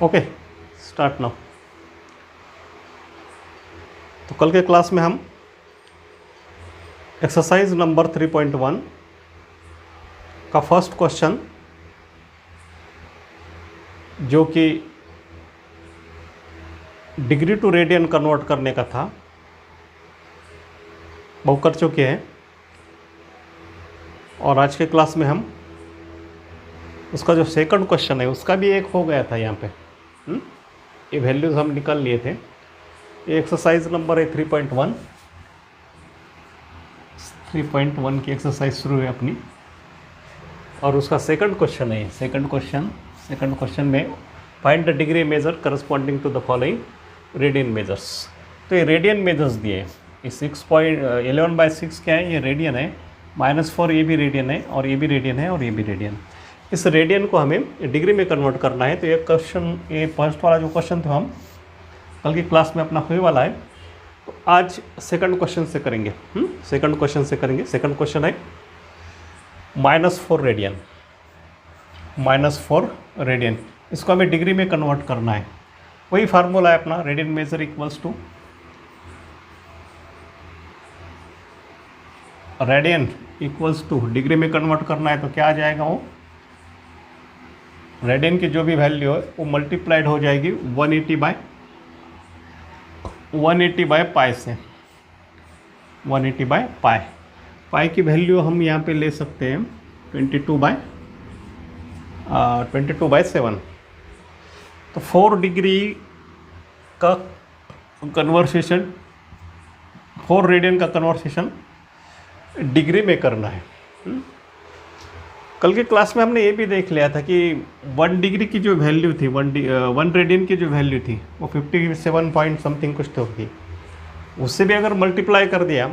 Okay, start now. तो कल के क्लास में हम एक्सरसाइज नंबर 3.1 का फर्स्ट क्वेश्चन, जो कि डिग्री टू रेडियन कन्वर्ट करने का था, वो कर चुके हैं। और आज के क्लास में हम उसका जो सेकंड क्वेश्चन है उसका भी एक हो गया था यहाँ पे। ये वैल्यूज हम निकाल लिए थे। ये एक्सरसाइज नंबर है 3.1 की एक्सरसाइज शुरू है अपनी, और उसका सेकंड क्वेश्चन है। सेकंड क्वेश्चन में find the degree measure corresponding to the following radian measures. तो ये रेडियन मेजर्स दिए। ये 6.11/6 क्या है? ये रेडियन है। -4 ये भी रेडियन है, और ये भी रेडियन है, और ये भी रेडियन। इस रेडियन को हमें डिग्री में कन्वर्ट करना है। तो ये क्वेश्चन, ये फर्स्ट वाला जो क्वेश्चन था हम कल की क्लास में अपना होने वाला है, तो आज सेकंड क्वेश्चन से करेंगे। सेकंड क्वेश्चन से करेंगे। सेकंड क्वेश्चन है -4 रेडियन। -4 रेडियन, इसको हमें डिग्री में कन्वर्ट करना है। वही फार्मूला है अपना, radian measure equals to radian equals to degree में कन्वर्ट करना है। तो क्या आ जाएगा? वो रेडियन की जो भी वैल्यू है वो मल्टीप्लाइड हो जाएगी 180/पाई से। 180/पाई। पाई की वैल्यू हम यहाँ पे ले सकते हैं 22/7। तो 4 डिग्री का कन्वर्सेशन, 4 रेडियन का कन्वर्सेशन डिग्री में करना है। कल के क्लास में हमने ये भी देख लिया था कि 1 डिग्री की जो वैल्यू थी, 1 रेडियन की जो वैल्यू थी वो 57 पॉइंट समथिंग कुछ तो होगी। उससे भी अगर मल्टीप्लाई कर दिया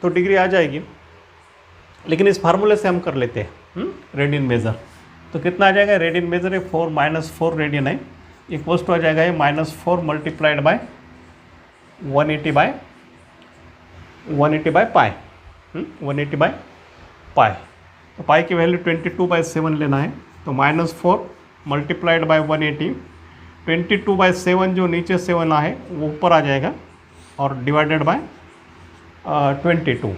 तो डिग्री आ जाएगी। लेकिन इस फार्मूले से हम कर लेते हैं रेडियन मेज़र। तो कितना आ जाएगा? रेडियन मेज़र है 4 -4 रेडियन है, इक्वल्स टू आ जाएगा ये -4 मल्टीप्लाइड बाय 180/पाई। 180/पाई। तो पाई की वैल्यू 22/7 लेना है। तो -4 मल्टीप्लाइड बाय 180, 22/7 जो नीचे 7 है वो ऊपर आ जाएगा, और डिवाइडेड बाय 22।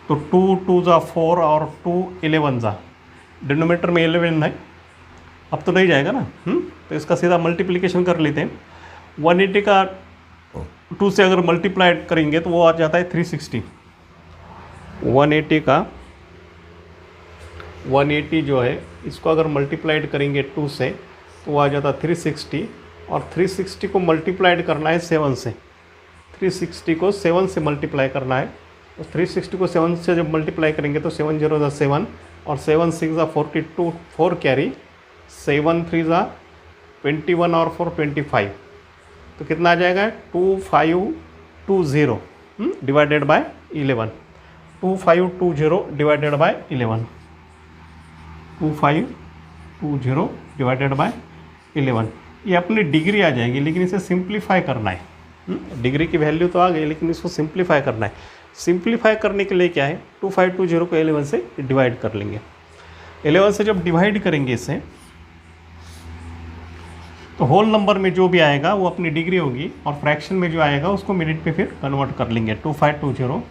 तो 2 2 ज़ा 4 और 2 11 ज़ा, डिनोमीटर में 11 है। अब तो नहीं जाएगा ना। तो इसका सीधा मल्टीप्लिकेशन कर लेते हैं। 180 का 2 से अगर मल्टीप्लाइड करेंगे तो वो आ जाता है 360। 180 का 180 जो है, इसको अगर मल्टीप्लाइड करेंगे 2 से तो वो आ जाता 360, और 360 को मल्टीप्लाइड करना है 7 से। 360 को 7 से मल्टीप्लाई करना है। तो 360 को 7 से जब मल्टीप्लाई करेंगे तो 7 0 ज़ा 7, और 7 6 ज़ा 42, 4 कैरी, 7 3 ज़ा 21, और 4 25। तो कितना आ जाएगा? 2520 divided by 11। 2520 divided by 11। 2520 divided by 11। ये अपनी डिग्री आ जाएगी, लेकिन इसे सिंप्लीफाई करना है। डिग्री की वैल्यू तो आ गई, लेकिन इसको सिंप्लीफाई करना है। सिंप्लीफाई करने के लिए क्या है? 2520 को 11 से डिवाइड कर लेंगे। 11 से जब डिवाइड करेंगे इसे, तो होल नंबर में जो भी आएगा वो अपनी डिग्री होगी, और फ्रैक्शन में जो आएगा उसको मिनट पे फिर कन्वर्ट कर लेंगे। 2520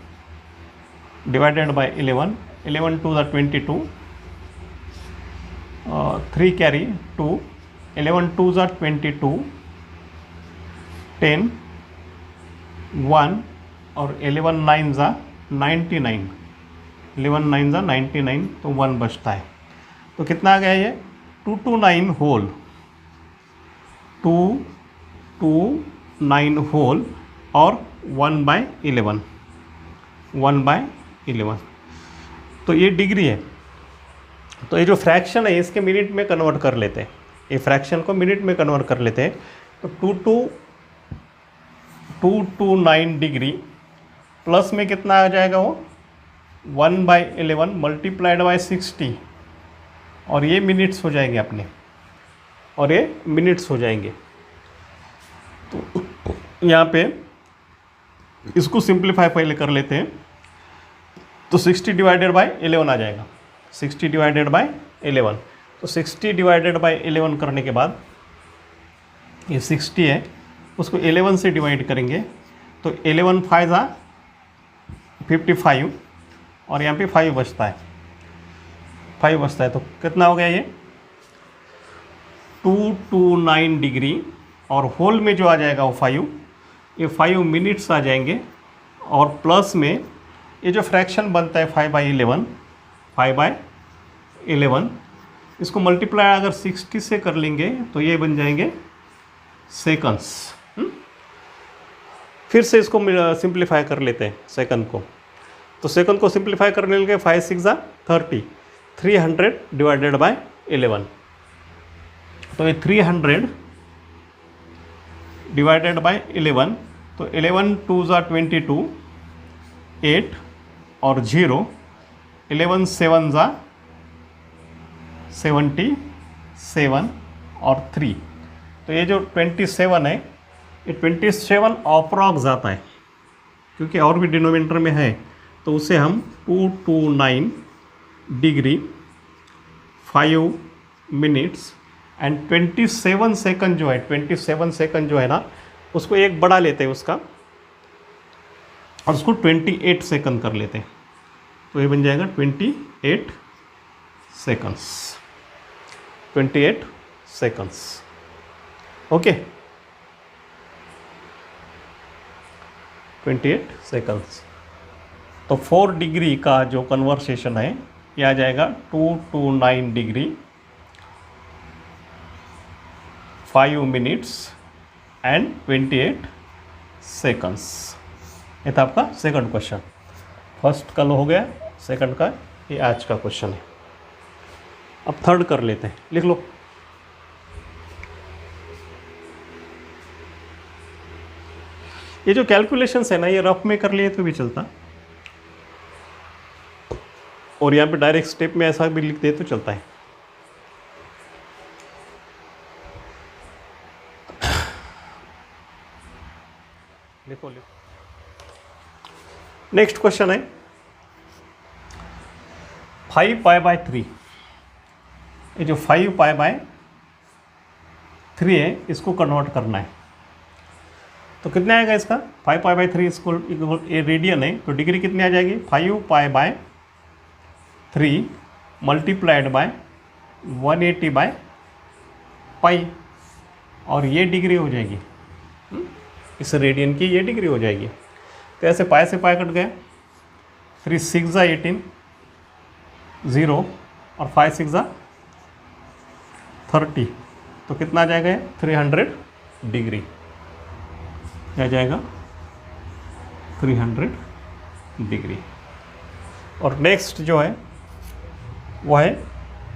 डिवाइडेड बाय 11, 11 2 ज़ा 22, 3 कैरी 2, 11 2 ज़ा 22, 10 1, और 11 9 ज़ा 99, 11 9 ज़ा 99, तो 1 बचता है। तो कितना आ गया ये? 229 होल, 229 होल, और 1/11, 1/11। तो ये डिग्री है। तो ये जो फ्रैक्शन है इसके मिनट में कन्वर्ट कर लेते हैं। ये फ्रैक्शन को मिनट में कन्वर्ट कर लेते हैं। तो 229 डिग्री प्लस में कितना आ जाएगा? वो 1/11 मल्टीप्लाइड बाय 60, और ये मिनट्स हो जाएंगे अपने, और ये मिनट्स हो जाएंगे। तो यहाँ पे इसको सिंप्लीफाई पहले कर लेते हैं। तो 60 डिवाइडेड बाय 11 आ जाएगा। 60 डिवाइडेड बाय 11, तो 60 डिवाइडेड बाय 11 करने के बाद ये 60 है, उसको 11 से डिवाइड करेंगे तो 11 5 जा 55 और यहाँ पे 5 बचता है, 5 बचता है, तो कितना हो गया ये 229 डिग्री, और होल में जो आ जाएगा वो 5, ये 5 मिनट्स आ जाएंगे, और प्लस में ये जो फ्रैक्शन बनता है 5/11, इसको मल्टीप्लाई अगर 60 से कर लेंगे तो ये बन जाएंगे सेकंड्स। फिर से इसको सिंप्लीफाई कर लेते हैं सेकंड को, तो सेकंड को सिंप्लीफाई करने लगे 5 6 जा 30, 300 डिवाइडेड बाय 11, तो ये 300 डिवाइडेड बाय 11, तो 11 2 जा 22, 8 और 0, 11 7 जा 77 और 3, तो ये जो 27 है ये 27 अप्रॉक्स आता है, क्योंकि और भी डिनोमिनेटर में है, तो उसे हम 229 डिग्री 5 मिनट्स एंड 27 सेकंड जो है, 27 सेकंड जो है ना, उसको एक बढ़ा लेते हैं उसका, और उसको 28 सेकंड कर लेते हैं, तो ये बन जाएगा 28 सेकंड्स, 28 सेकंड्स। Okay, 28 seconds. तो 4 डिग्री का जो कन्वर्सेशन है ये आ जाएगा 229 डिग्री 5 मिनट्स एंड 28 सेकंड्स। ये था आपका सेकंड क्वेश्चन। फर्स्ट कल हो गया, सेकंड का ये आज का क्वेश्चन है। अब थर्ड कर लेते हैं, लिख लो। ये जो कैलकुलेशंस है ना, ये रफ में कर लिए तो भी चलता, और यहाँ पे डायरेक्ट स्टेप में ऐसा भी लिख दे तो चलता है। लिखो लिखो। नेक्स्ट क्वेश्चन है 5π/3। ये जो 5π/3 है इसको कन्वर्ट करना है, तो कितने आएगा इसका 5π/3 इसको ये रेडियन है, तो डिग्री कितनी आ जाएगी 5π/3 मल्टीप्लाइड बाय 180/π, और ये डिग्री हो जाएगी, इस रेडियन की ये डिग्री हो जाएगी। तो ऐसे पाई से पाई कट गए, 3 6 जा 18 0 और 5 6 जा 30, तो कितना आ जाएगा 300 डिग्री आ जाएगा 300 डिग्री। और नेक्स्ट जो है वो है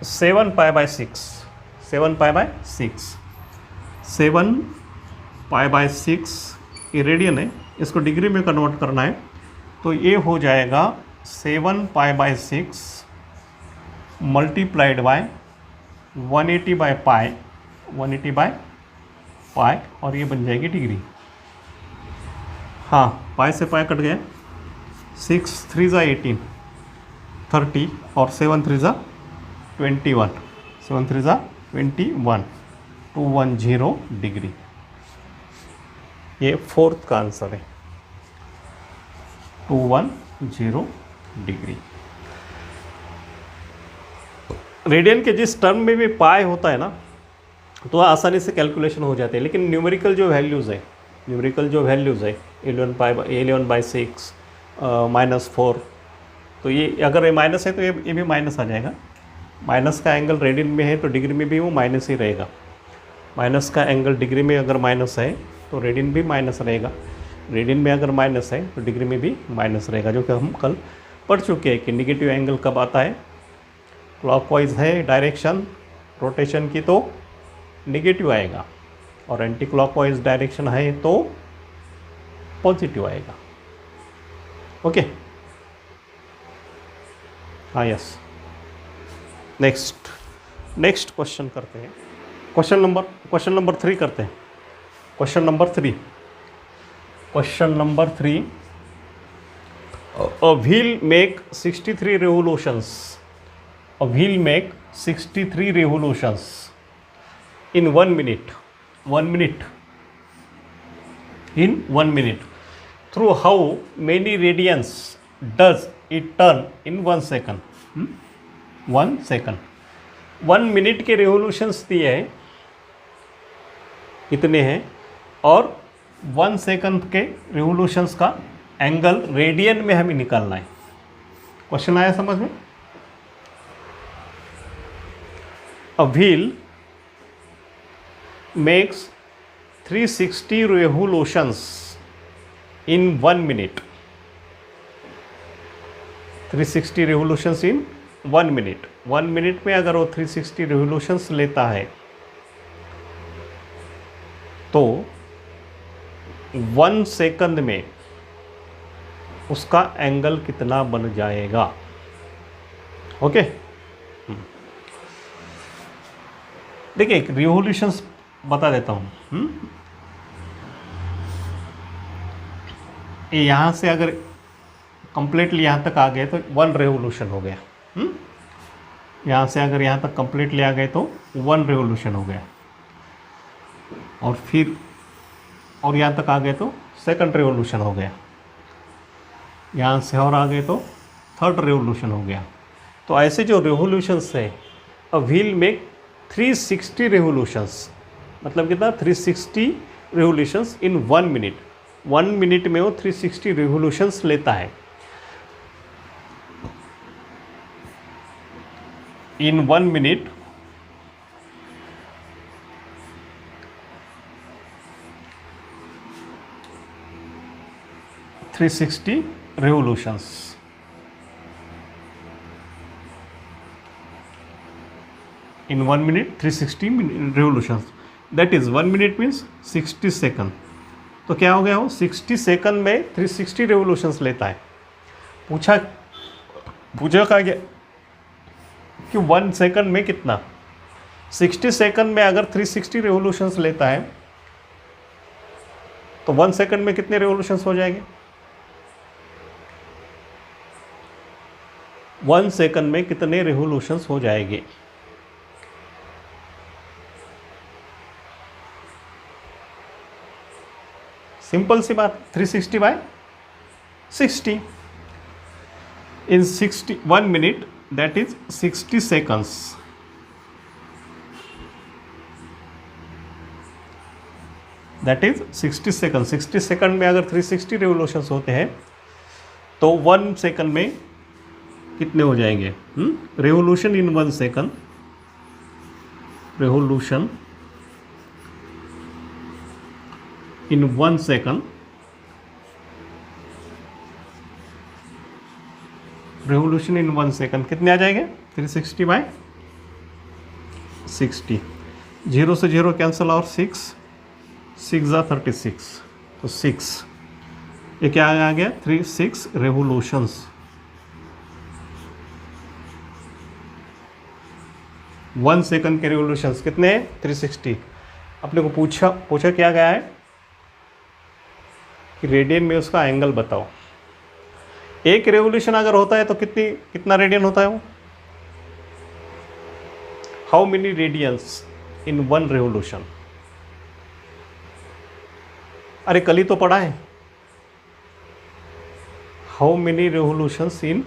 7π/6, 7π/6, 7π/6 ये रेडियन है, इसको डिग्री में कन्वर्ट करना है, तो ये हो जाएगा 7π/6 मल्टीप्लाइड बाय 180/π, 180/π, और ये बन जाएगी डिग्री। हाँ, पाई से पाई कट गया, 6 3 जा 18 30 और 7 3 जा 21, 7 3 जा 21, 210 डिग्री। ये फोर्थ का आंसर है, 210 डिग्री। रेडियन के जिस टर्म में भी पाई होता है ना, तो आसानी से कैलकुलेशन हो जाते हैं, लेकिन न्यूमेरिकल जो वैल्यूज़ है, 11/6 -4, तो ये अगर ये माइनस है तो ये भी माइनस आ जाएगा। माइनस का एंगल रेडियन में है तो डिग्री में भी वो माइनस ही रहेगा। माइनस का एंगल डिग्री में अगर माइनस है तो रेडियन भी माइनस रहेगा। रेडियन में अगर माइनस है तो डिग्री में भी माइनस रहेगा, जो कि हम कल पढ़ चुके हैं कि निगेटिव एंगल कब आता है, क्लॉकवाइज है डायरेक्शन रोटेशन की तो निगेटिव आएगा, और एंटी क्लॉकवाइज डायरेक्शन है तो पॉजिटिव आएगा। ओके, हाँ यस। नेक्स्ट क्वेश्चन करते हैं, क्वेश्चन नंबर 3 करते हैं। Question number 3, a wheel make 63 revolutions. A wheel make 63 revolutions in 1 minute 1 minute, in 1 minute. Through how many radians does it turn in 1 second? 1 second. 1 minute के revolutions दिए हैं इतने हैं, और 1 सेकंड के रेवोल्यूशंस का एंगल रेडियन में हमें निकालना है. क्वेश्चन आया समझ में? A wheel makes 360 revolutions in 1 minute. 360 revolutions in 1 minute. 1 minute में अगर वो 360 revolutions लेता है तो 1 सेकंड में उसका एंगल कितना बन जाएगा? ओके, देखिए एक रिवोल्यूशंस बता देता हूँ. यहाँ से अगर कंप्लीटली यहाँ तक आ गए तो 1 रेवोल्यूशन हो गया. यहाँ से अगर यहाँ तक कंप्लीटली आ गए तो 1 रेवोल्यूशन हो गया, और फिर और यहाँ तक आ गए तो 2nd रेवोल्यूशन हो गया. यहाँ से और आ गए तो 3rd रेवोल्यूशन हो गया. तो ऐसे जो रेवोल्यूशंस है, अ व्हील में 360 रेवोल्यूशंस, मतलब कितना? 360 रेवोल्यूशंस इन 1 मिनट. 1 मिनट में वो 360 रेवोल्यूशंस लेता है. इन 1 minute (360 revolutions). In 1 minute 360 revolutions, that is 1 minute means 60 second. तो क्या हो गया? वो 60 सेकंड में 360 रेवोल्यूशंस लेता है. पूछा क्या कि 1 सेकंड में कितना? 60 सेकंड में अगर 360 रेवोल्यूशंस लेता है तो 1 सेकंड में कितने रेवोल्यूशंस हो जाएंगे? 1 सेकंड में कितने रेवोल्यूशंस हो जाएंगे? सिंपल सी बात, 360 by 60. In 1 minute that is 60 seconds. That is 60 seconds. 60 second में अगर 360 रेवोल्यूशंस होते हैं तो 1 सेकंड में कितने हो जाएंगे? Revolution in 1 second, revolution in 1 second, revolution in 1 second कितने आ जाएंगे? 360 बाय 60. 0 से 0 कैंसिल, और 6 जा 36, तो 6 ये क्या आ गया? 36 रेवोल्यूशंस. 1 सेकंड के रेवोल्यूशंस कितने हैं? 360. अपने को पूछा क्या गया है कि रेडियन में उसका एंगल बताओ. एक रेवोल्यूशन अगर होता है तो कितना रेडियन होता है वो? How many radians in 1 revolution? अरे कल ही तो पढ़ा है. हाउ मेनी रेवोल्यूशंस इन,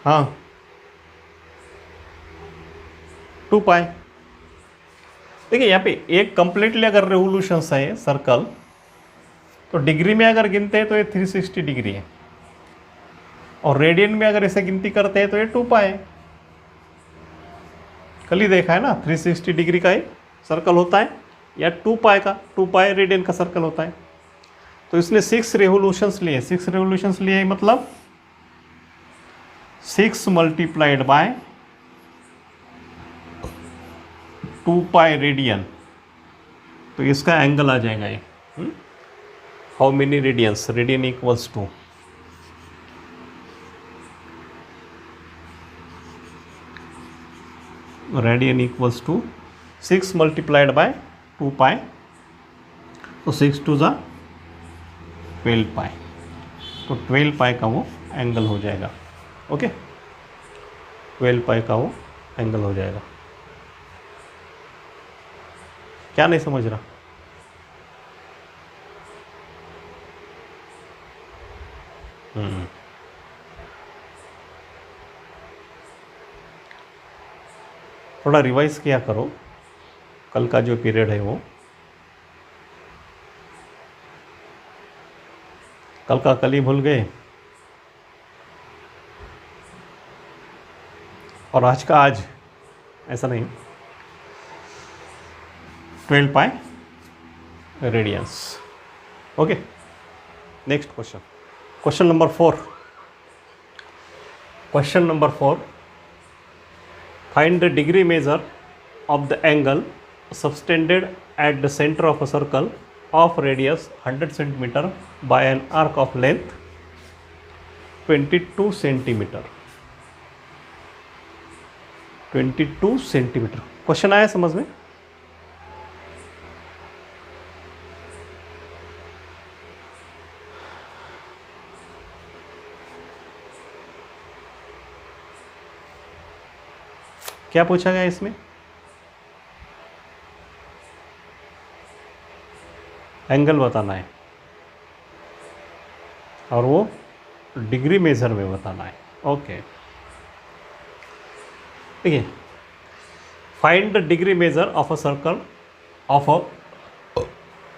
हाँ, 2 पाई. देखिए यहाँ पे एक कंप्लीटली अगर रेवोल्यूशंस है सर्कल, तो डिग्री में अगर गिनते हैं तो ये 360 डिग्री है, और रेडियन में अगर इसे गिनती करते हैं तो ये 2 पाई है. कल ही देखा है ना, 360 डिग्री का ही सर्कल होता है, या 2 पाई का, 2 पाई रेडियन का सर्कल होता है. तो इसने 6 रेवोल्यूशंस लिए. 6 रेवोल्यूशंस लिए मतलब 6 मल्टीप्लाइड बाय 2 पाई रेडियन, तो इसका एंगल आ जाएगा ये. How many radians? Radian equals to radian equals to 6 multiplied by 2 pi, तो 6 2 जा 12 पाई, तो 12 पाई का वो एंगल हो जाएगा. ओके. 12 पाई का वो एंगल हो जाएगा। क्या नहीं समझ रहा? थोड़ा रिवाइज किया करो कल का जो पीरियड है वो, कल का कल ही भूल गए और आज का आज, ऐसा नहीं। 12 pi radians. Okay, next question, question number 4। Question number 4, find the degree measure of the angle subtended at the center of a circle of radius 100 cm by an arc of length 22 cm। 22 centimetre. Question आया समझ में? क्या पूछा गया इसमें? Angle बताना है और वो डिग्री मेजर में बताना है। ओके, देखिए, find the degree measure of a circle of a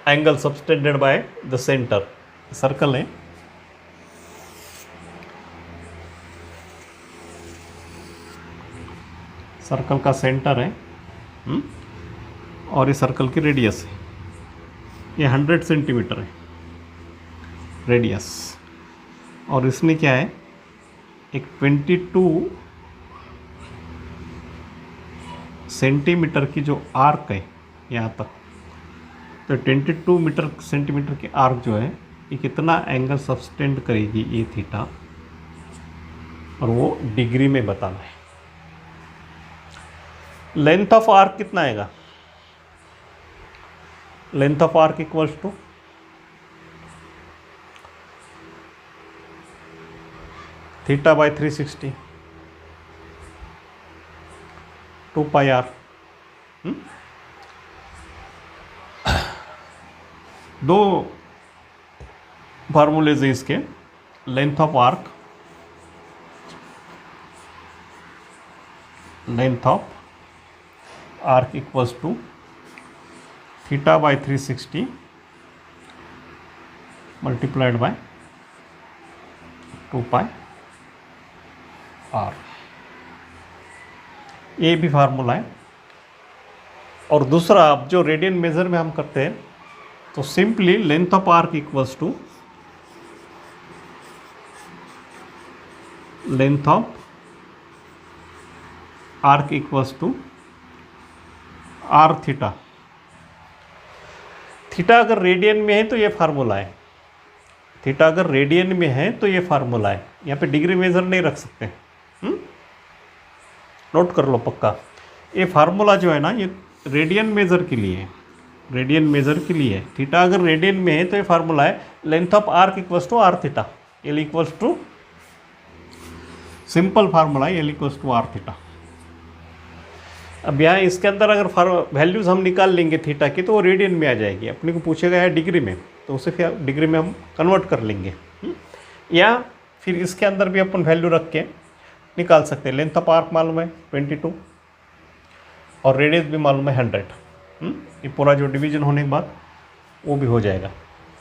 angle subtended by the centre. Circle है, सर्कल का सेंटर है और ये सर्कल की रेडियस है। ये 100 सेंटीमीटर है रेडियस और इसमें क्या है, एक 22 सेंटीमीटर की जो आर्क है यहाँ तक, तो 22 मीटर सेंटीमीटर की आर्क जो है ये कितना एंगल सबटेंड करेगी, ये थीटा, और वो डिग्री में बताना है। लेंथ ऑफ आर्क कितना आएगा? Length of arc equals to theta by 360 2 pi R. दो फार्मूलेज हैं इसके। Length of arc, length of arc equals to theta by 360 multiplied by 2 pi R. ये भी फार्मूला है। और दूसरा, अब जो रेडियन मेजर में हम करते हैं तो simply length of arc equals to length of arc equals to R theta. Theta अगर रेडियन में है तो ये फार्मूला है, थीटा अगर रेडियन में है तो ये फार्मूला है। यहाँ पे डिग्री मेजर नहीं रख सकते, नोट कर लो पक्का। ये फार्मूला जो है ना, ये रेडियन मेजर के लिए है, रेडियन मेजर के लिए है। थीटा अगर रेडियन में है तो ये फार्मूला है length of arc equals to R theta. L equals to, simple formula है, L equals to R theta. अब यहाँ इसके अंदर अगर वैल्यूज़ हम निकाल लेंगे थीटा की तो वो रेडियन में आ जाएगी। अपने को पूछेगा है डिग्री में, तो उसे फिर डिग्री में हम कन्वर्ट कर लेंगे। या फिर इसके अंदर भी अपन वैल्यू रख के निकाल सकते हैं। लेंथ ऑफ आर्क मालूम है 22 और रेडियस भी मालूम है 100। ये पूरा जो डिवीजन होने के बाद वो भी हो जाएगा,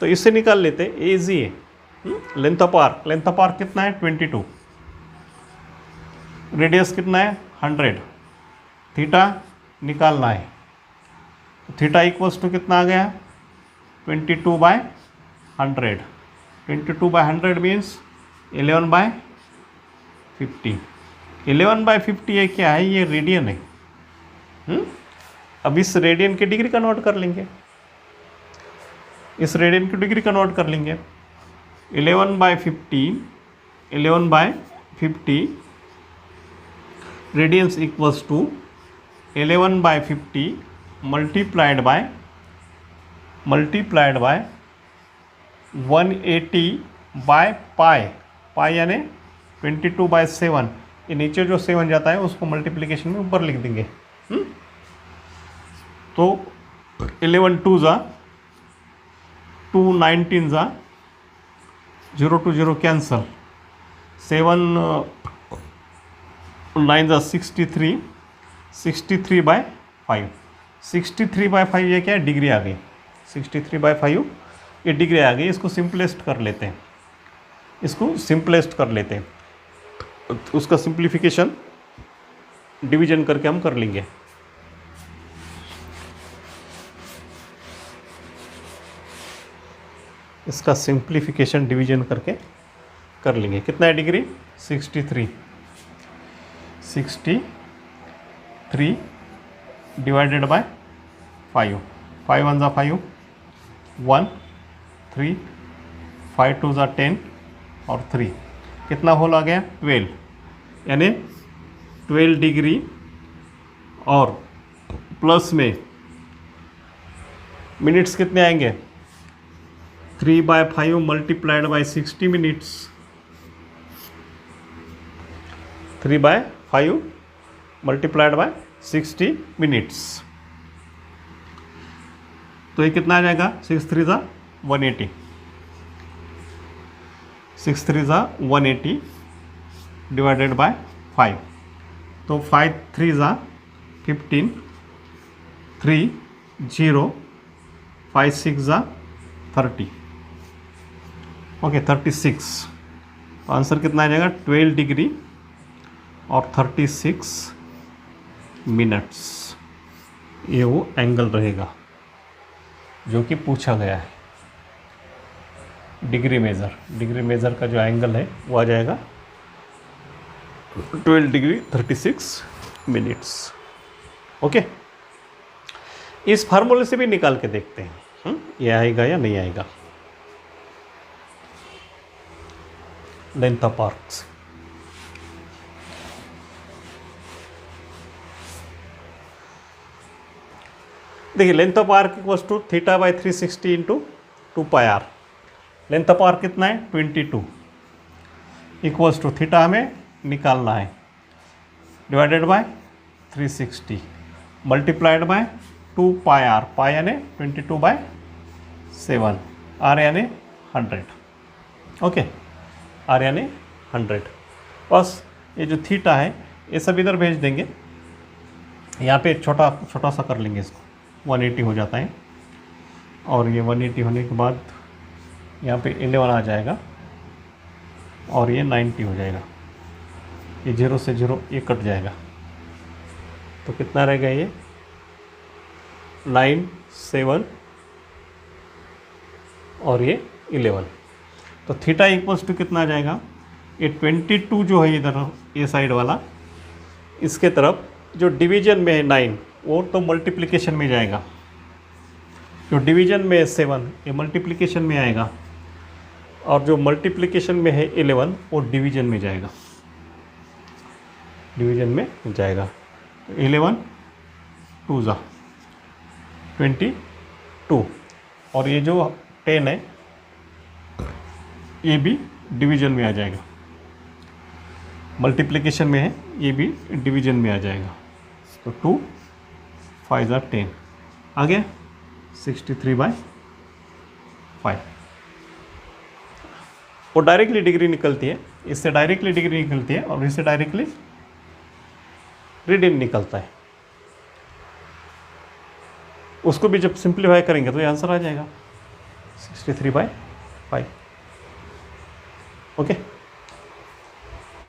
तो इससे निकाल लेते हैं, ईजी है। Length of arc, length of arc कितना है 22, रेडियस कितना है 100, थीटा निकालना है। थीटा इक्वल्स टू कितना आ गया 22 by 100। 22 by 100 means 11 by 50। 11 by 50 ये क्या है, ये रेडियन है। अब इस रेडियन की डिग्री कन्वर्ट कर लेंगे, इस रेडियन की डिग्री कन्वर्ट कर लेंगे। 11 by 50, 11 by 50 radians equals to 11 by 50 multiplied by 180 by pi, pi यानी 22 बाय 7, ये नीचे जो 7 जाता है उसको मल्टीप्लिकेशन में ऊपर लिख देंगे। तो 11 2 ज़ा 2 19 ज़ा 0 to 0 कैंसल, 7 9 ज़ा 63, 63/5, 63/5 ये क्या है, डिग्री आ गई। 63/5 ये डिग्री आ गई। इसको सिंपलेस्ट कर लेते हैं, इसको सिंपलेस्ट कर लेते हैं। उसका सिंप्लीफिकेशन डिवीजन करके हम कर लेंगे। इसका सिंप्लीफिकेशन डिवीजन करके कर लेंगे। कितना है डिग्री? 63, 63 डिवाइडेड बाय 5, 5 1 ज़ा 5, 1 3, 5 2 ज़ा 10 और 3, कितना होल आ गया? 12, यानी 12 डिग्री और प्लस में मिनट्स कितने आएंगे? 3/5 multiplied by 60 minutes, 3/5 multiplied by 60 minutes. तो ये कितना आ जाएगा? 6 3 ज़ा 180, 6 3 ज़ा 180 डिवाइडेड बाय 5, तो 5 3 ज़ा 15, 3 0, 5 6 ज़ा 30, ओके 36। तो आंसर कितना आ जाएगा? 12 डिग्री और 36 मिनट्स। ये वो एंगल रहेगा जो कि पूछा गया है। डिग्री मेज़र का जो एंगल है वो आ जाएगा 12 डिग्री 36 मिनट्स। ओके, इस फार्मूले से भी निकाल के देखते हैं ये आएगा या नहीं आएगा। लेंथ ऑफ आर्क्स, देखिए length of arc equals to θ/360 into 2πr। Length of arc कितना है? 22 इक्वल्स टू थीटा हमें निकालना है, divided by 360 multiplied by 2πr, pi यानी 22/7, आर यानी 100, ओके, आर यानी 100। बस ये जो थीटा है ये सब इधर भेज देंगे। यहाँ पे छोटा सा कर लेंगे, इसको 180 हो जाता है, और ये 180 होने के बाद यहाँ पे 11 आ जाएगा और ये 90 हो जाएगा। ये 0 से 0 ये कट जाएगा, तो कितना रहेगा? ये 9 7 और ये 11। तो थीटा इक्वल्स टू कितना आ जाएगा? ये 22 जो है इधर ये साइड वाला, इसके तरफ जो डिवीजन में है 9 वो तो मल्टीप्लिकेशन में जाएगा, जो डिवीजन में है 7 ये मल्टीप्लिकेशन में आएगा, और जो मल्टीप्लिकेशन में है 11 वो डिवीजन में जाएगा, डिवीजन में जाएगा। 11 2 ज़ा 22, और ये जो 10 है ये भी डिवीजन में आ जाएगा, मल्टीप्लिकेशन में है ये भी डिवीजन में आ जाएगा। तो 2 5 ज़ा 10 आ गया 63/5। वो डायरेक्टली डिग्री निकलती है, इससे डायरेक्टली डिग्री निकलती है और इससे डायरेक्टली रेडियन निकलता है। उसको भी जब सिंप्लीफाई करेंगे तो ये आंसर आ जाएगा 63/5। ओके।